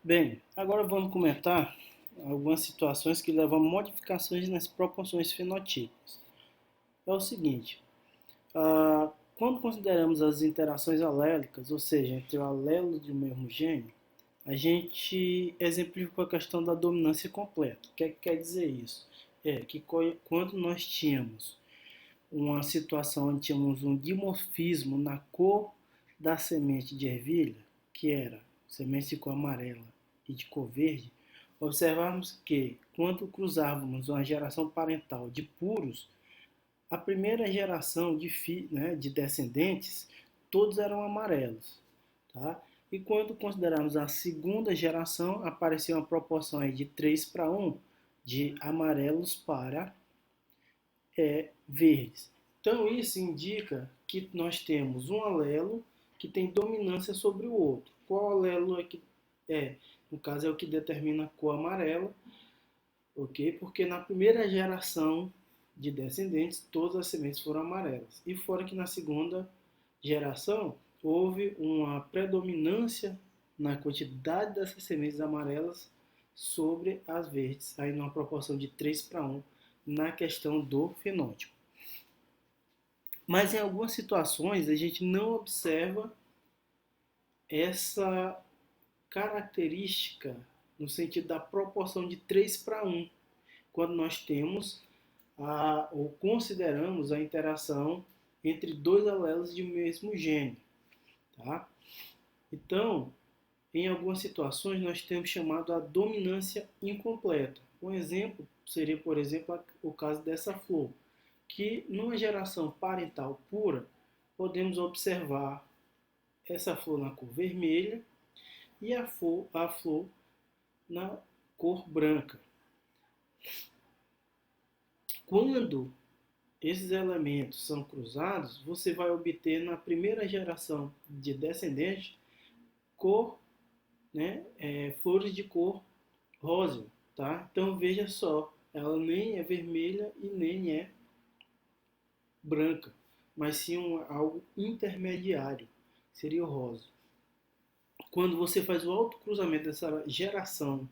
Bem, agora vamos comentar algumas situações que levam a modificações nas proporções fenotípicas. É o seguinte, quando consideramos as interações alélicas, ou seja, entre o alelo de um mesmo gene, a gente exemplificou a questão da dominância completa. O que é que quer dizer isso? É que quando nós tínhamos uma situação onde tínhamos um dimorfismo na cor da semente de ervilha, que era semente de cor amarela e de cor verde, observamos que, quando cruzávamos uma geração parental de puros, a primeira geração de descendentes, todos eram amarelos. Tá? E quando considerarmos a segunda geração, apareceu uma proporção aí de 3 para 1, de amarelos para verdes. Então, isso indica que nós temos um alelo que tem dominância sobre o outro. Qual alelo é que é? No caso, é o que determina a cor amarela, ok? Porque na primeira geração de descendentes, todas as sementes foram amarelas. E fora que na segunda geração, houve uma predominância na quantidade dessas sementes amarelas sobre as verdes, aí numa proporção de 3 para 1 na questão do fenótipo. Mas em algumas situações a gente não observa essa característica no sentido da proporção de 3 para 1, quando nós temos ou consideramos a interação entre dois alelos de mesmo gene. Tá? Então, em algumas situações nós temos chamado a dominância incompleta. Um exemplo seria, por exemplo, o caso dessa flor, que numa geração parental pura, podemos observar essa flor na cor vermelha e a flor na cor branca. Quando esses elementos são cruzados, você vai obter na primeira geração de descendentes cor, flores de cor rosa. Tá? Então veja só, ela nem é vermelha e nem é branca, mas sim algo intermediário, seria o rosa. Quando você faz o autocruzamento dessa geração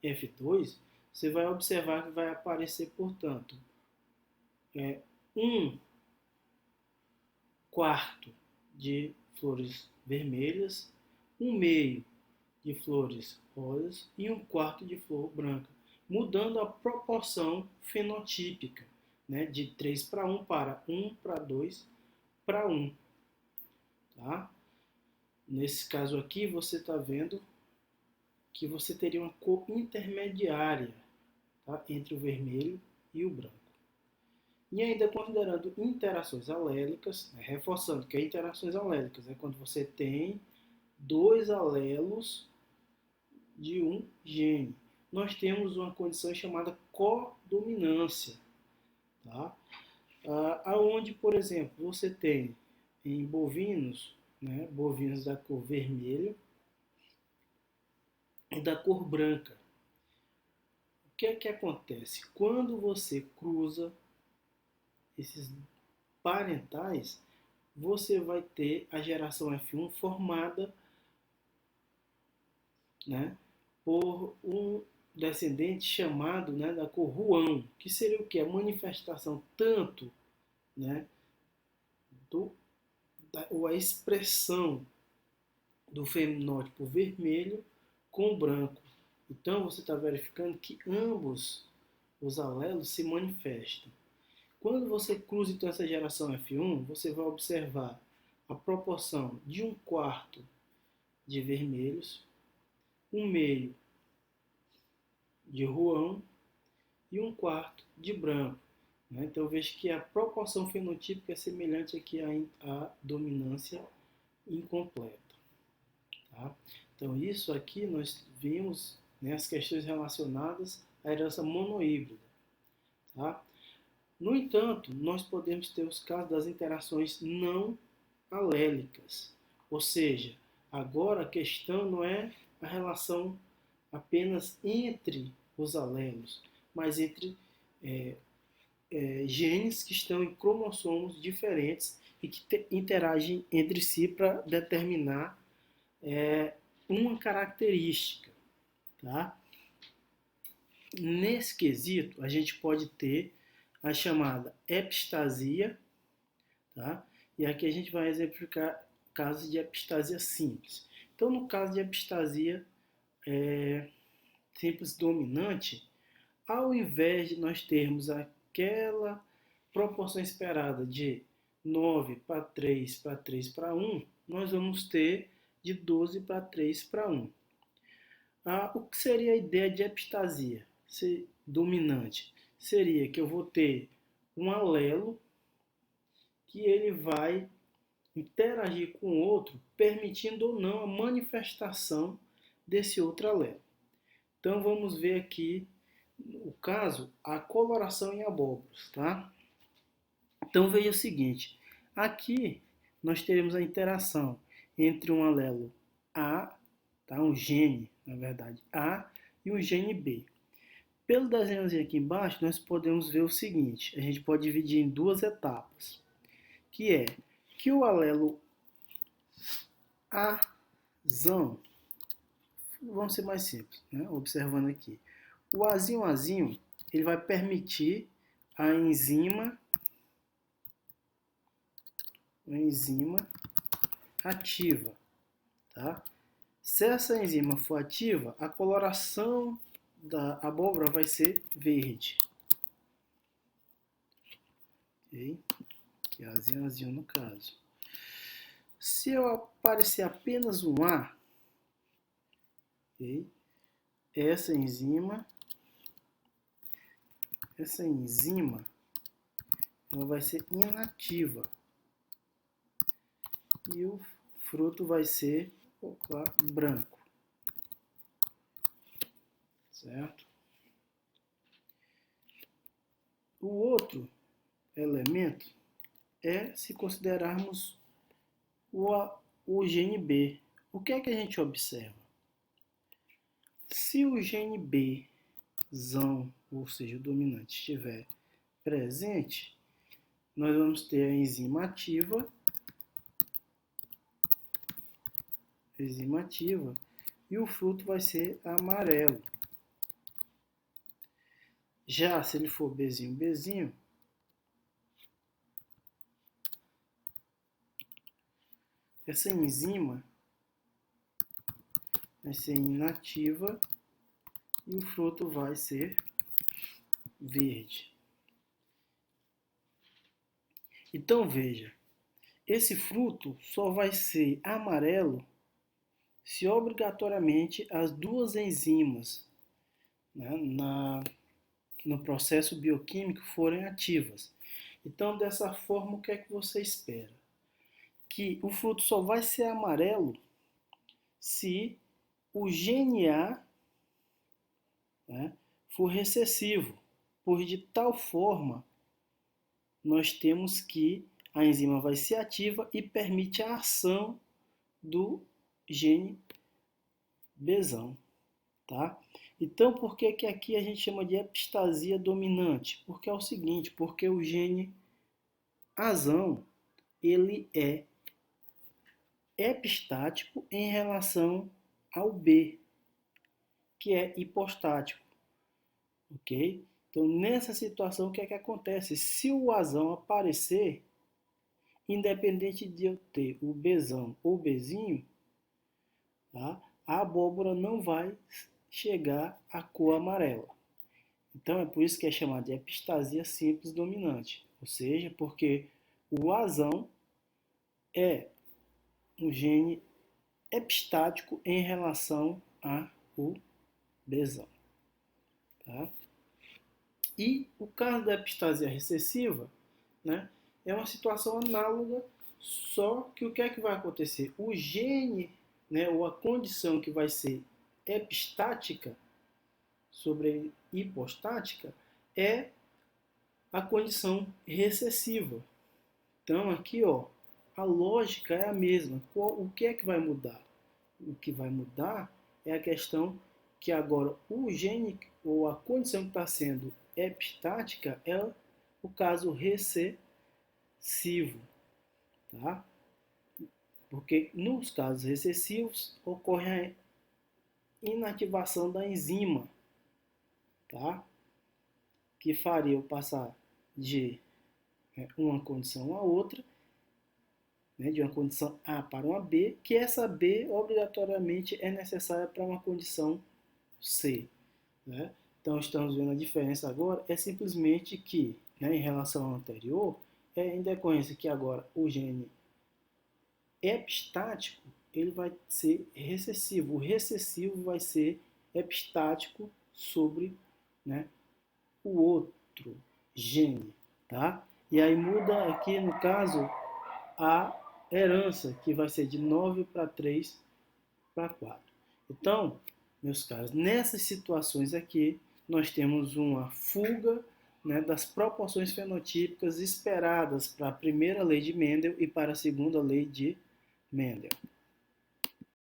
F2, você vai observar que vai aparecer, portanto, um quarto de flores vermelhas, um meio de flores rosas e um quarto de flor branca, mudando a proporção fenotípica, de 3 para 1 para 1 para 2 para 1. Tá? Nesse caso aqui, você está vendo que você teria uma cor intermediária, tá? Entre o vermelho e o branco. E ainda considerando interações alélicas, reforçando que interações alélicas é quando você tem dois alelos de um gene. Nós temos uma condição chamada codominância, tá? Aonde, por exemplo, você tem em bovinos, bovinos da cor vermelha e da cor branca. O que é que acontece? Quando você cruza esses parentais, você vai ter a geração F1 formada, por um descendente chamado, da cor Ruão, que seria o que? A manifestação tanto, ou a expressão do fenótipo vermelho com branco. Então você está verificando que ambos os alelos se manifestam. Quando você cruza então essa geração F1, você vai observar a proporção de um quarto de vermelhos, um meio de ruão e um quarto de branco. Então eu vejo que a proporção fenotípica é semelhante aqui à dominância incompleta. Tá? Então isso aqui nós vimos, as questões relacionadas à herança monohíbrida. Tá? No entanto, nós podemos ter os casos das interações não alélicas, ou seja, agora a questão não é a relação apenas entre os alelos, mas entre genes que estão em cromossomos diferentes e que interagem entre si para determinar uma característica, tá? Nesse quesito, a gente pode ter a chamada epistasia, tá? E aqui a gente vai exemplificar casos de epistasia simples. Então, no caso de epistasia simples dominante, ao invés de nós termos aquela proporção esperada de 9 para 3 para 3 para 1, nós vamos ter de 12 para 3 para 1. O que seria a ideia de epistasia dominante? Seria que eu vou ter um alelo que ele vai interagir com o outro, permitindo ou não a manifestação desse outro alelo. Então vamos ver aqui o caso, a coloração em abóboras, tá? Então veja o seguinte, aqui nós teremos a interação entre um alelo A, tá? Um gene, na verdade, A, e um gene B. Pelo desenhozinho aqui embaixo, nós podemos ver o seguinte, a gente pode dividir em duas etapas, que é que o alelo Azão, vamos ser mais simples, né? Observando aqui, o Azinho, ele vai permitir a enzima ativa, tá? Se essa enzima for ativa, a coloração da abóbora vai ser verde. Ok? Que é azinho no caso. Se eu aparecer apenas um A, okay? essa enzima ela vai ser inativa. E o fruto vai ser branco. Certo? O outro elemento é se considerarmos o gene B. O que é que a gente observa? Se o gene B, ou seja, o dominante, estiver presente, nós vamos ter a enzima ativa e o fruto vai ser amarelo. Já se ele for Bzinho, essa enzima vai ser inativa e o fruto vai ser verde. Então veja, esse fruto só vai ser amarelo se obrigatoriamente as duas enzimas, né, no processo bioquímico forem ativas. Então, dessa forma, o que é que você espera? Que o fruto só vai ser amarelo se o gene A, né, for recessivo, pois de tal forma nós temos que a enzima vai ser ativa e permite a ação do gene Bzão, tá? Então, por que que aqui a gente chama de epistasia dominante? Porque é o seguinte, porque o gene Azão, ele é epistático em relação ao B, que é hipostático, ok? Então, nessa situação, o que é que acontece? Se o Azão aparecer, independente de eu ter o Bzão ou Bzinho, tá? A abóbora não vai chegar à cor amarela. Então, é por isso que é chamada de epistasia simples dominante, ou seja, porque o Azão é um gene epistático em relação ao Bzão. Tá? E o caso da epistasia recessiva, né, é uma situação análoga, só que o que é que vai acontecer? O gene, né, ou a condição que vai ser epistática sobre hipostática é a condição recessiva. Então aqui, ó, a lógica é a mesma. O que é que vai mudar? O que vai mudar é a questão que agora o gene ou a condição que está sendo epistática é o caso recessivo, tá? Porque nos casos recessivos ocorre a inativação da enzima, tá? Que faria eu passar de uma condição a outra, né, de uma condição A para uma B, que essa B obrigatoriamente é necessária para uma condição C. Né? Então, estamos vendo a diferença agora, é simplesmente que, né, em relação ao anterior, em decorrência que agora o gene epistático, ele vai ser recessivo. O recessivo vai ser epistático sobre, né, o outro gene. Tá? E aí muda aqui, no caso, a herança, que vai ser de 9 para 3 para 4. Então, meus caros, nessas situações aqui, nós temos uma fuga, né, das proporções fenotípicas esperadas para a primeira lei de Mendel e para a segunda lei de Mendel.